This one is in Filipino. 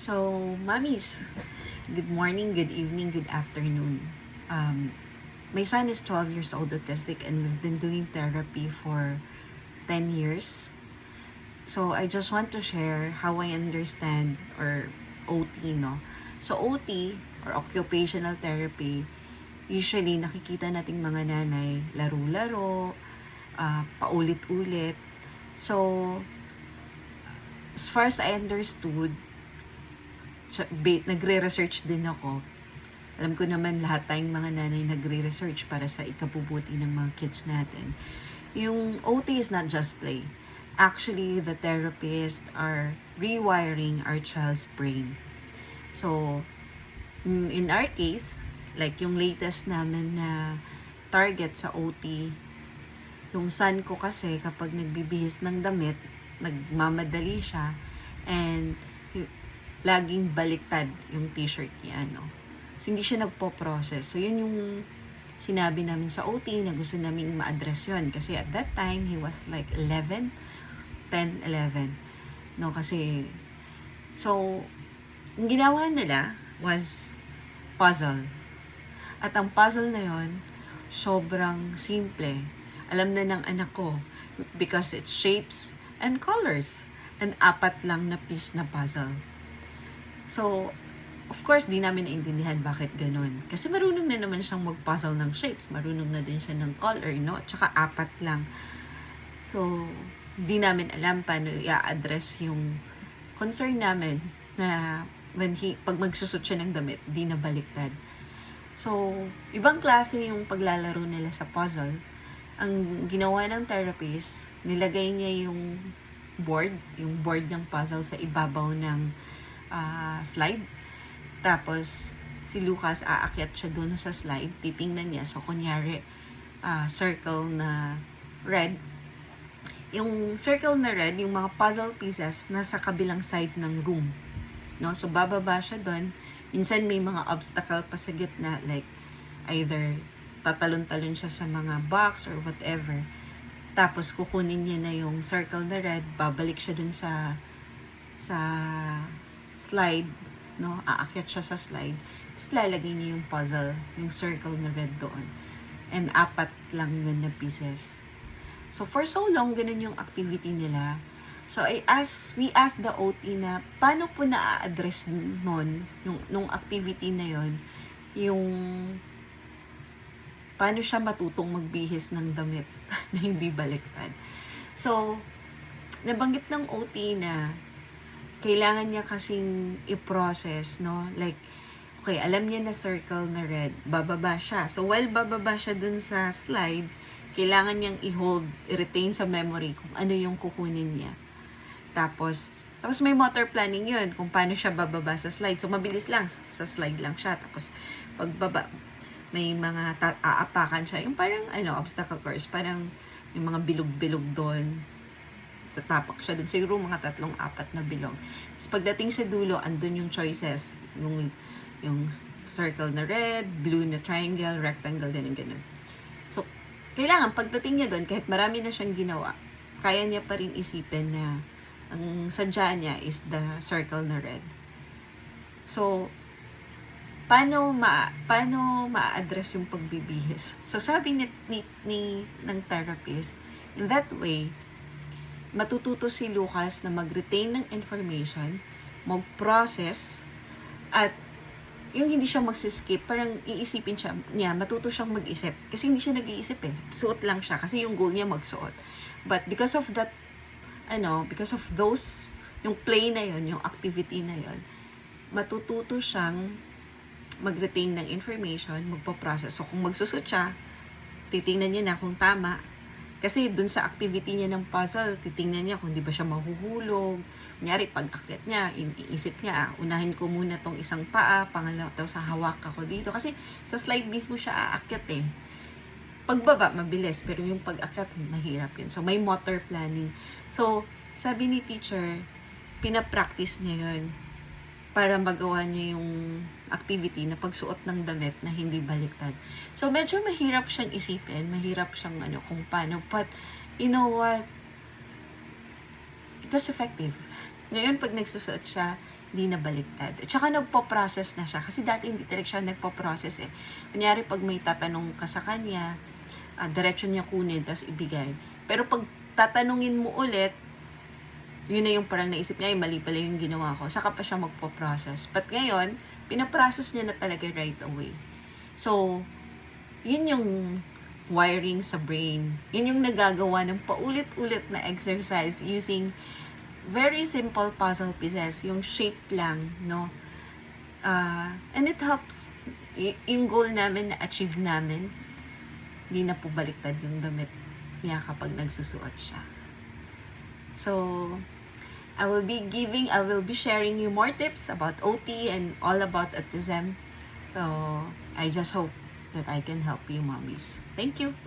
So, mommies, good morning, good evening, good afternoon. My son is 12 years old, autistic, and we've been doing therapy for 10 years. So, I just want to share how I understand or OT, no? So, OT or occupational therapy, usually nakikita nating mga nanay, laro-laro, paulit-ulit. So, as far as I understood, nagre-research din ako. Alam ko naman lahat tayong mga nanay nagre-research para sa ikabubuti ng mga kids natin. Yung OT is not just play. Actually, the therapists are rewiring our child's brain. So, in our case, like yung latest namin na target sa OT, yung son ko kasi kapag nagbibihis ng damit, nagmamadali siya, and laging baliktad yung t-shirt niya, no? So, hindi siya nagpo-process. So, yun yung sinabi namin sa OT na gusto namin ma-address yun. Kasi at that time, he was like 11, 10, 11. No, kasi, so, yung ginawa nila was puzzle. At ang puzzle na yun, sobrang simple. Alam na ng anak ko because it's shapes and colors. An 4 lang na piece na puzzle. So, of course, di namin naintindihan bakit ganun. Kasi marunong na naman siyang mag-puzzle ng shapes. Marunong na din siya ng color, no? Tsaka 4 lang. So, di namin alam paano i-address yung concern namin na pag magsusot siya ng damit, di na baliktad. So, ibang klase yung paglalaro nila sa puzzle. Ang ginawa ng therapist, nilagay niya yung board ng puzzle sa ibabaw ng slide. Tapos, si Lucas aakyat siya doon sa slide. Titingnan niya. So, kunyari, circle na red. Yung circle na red, yung mga puzzle pieces nasa kabilang side ng room. No? So, bababa siya doon. Minsan may mga obstacle pa sa gitna. Like, either tatalon-talon siya sa mga box or whatever. Tapos, kukunin niya na yung circle na red. Babalik siya doon sa slide, no? Aakyat siya sa slide. Tapos lalagay niya yung puzzle, yung circle na red doon. And 4 lang yun na pieces. So, for so long, ganun yung activity nila. So, we asked the OT na, paano po na-address nun, nung activity na yon, yung paano siya matutong magbihis ng damit na hindi baliktad. So, nabanggit ng OT na kailangan niya kasing i-process, no? Like, okay, alam niya na circle na red, bababa siya. So, while bababa siya dun sa slide, kailangan niyang i-retain sa memory kung ano yung kukunin niya. Tapos may motor planning yun, kung paano siya bababa sa slide. So, mabilis lang, sa slide lang siya. Tapos, pagbaba, may mga aapakan siya. Yung parang, obstacle course, parang may mga bilog-bilog doon. Tatapak siya dun. Siguro mga 3-4 na bilog. Tapos pagdating sa dulo, andun yung choices. Yung circle na red, blue na triangle, rectangle, ganun. So, kailangan pagdating niya dun, kahit marami na siyang ginawa, kaya niya pa rin isipin na ang sadya niya is the circle na red. So, paano ma-address yung pagbibihis? So, sabi ng therapist, in that way, matututo si Lucas na mag-retain ng information, mag-process, at yung hindi siya magsiskip, parang iisipin niya, matuto siyang mag-isip. Kasi hindi siya nag-iisip eh. Suot lang siya kasi yung goal niya magsuot. But because of that, because of those, yung play na yon, yung activity na yon, matututo siyang mag-retain ng information, magpo-process. So kung magsusot siya, titingnan niya na kung tama. Kasi dun sa activity niya ng puzzle, titingnan niya kung di ba siya mahuhulog. Kunyari, pag akyat niya, iniisip niya, unahin ko muna tong isang paa, pangalawa, tapos hawak ako dito. Kasi sa slide mismo siya aakyat eh. Pagbaba, mabilis, pero yung pag-akyat, mahirap yun. So, may motor planning. So, sabi ni teacher, pinapractice niya yun para magawa niya yung activity na pagsuot ng damit na hindi baliktad. So, medyo mahirap siyang isipin, mahirap siyang kung paano. But, you know what? It was effective. Ngayon, pag nagsusuot siya, hindi na baliktad. At saka nagpo-process na siya. Kasi dati hindi talaga siya nagpo-process eh. Kunyari, pag may tatanong ka sa kanya, diretso niya kunin, tapos ibigay. Pero pag tatanungin mo ulit, yun na yung parang naisip niya, mali pala yung ginawa ko. Saka pa siya magpo-process. But ngayon, pinaprocess niya na talaga right away. So, yun yung wiring sa brain. Yun yung nagagawa ng paulit-ulit na exercise using very simple puzzle pieces, yung shape lang, no? And it helps. Yung goal namin na achieve namin, hindi na po baliktad yung damit niya kapag nagsusuot siya. So, I will be sharing you more tips about OT and all about autism. So, I just hope that I can help you mommies. Thank you.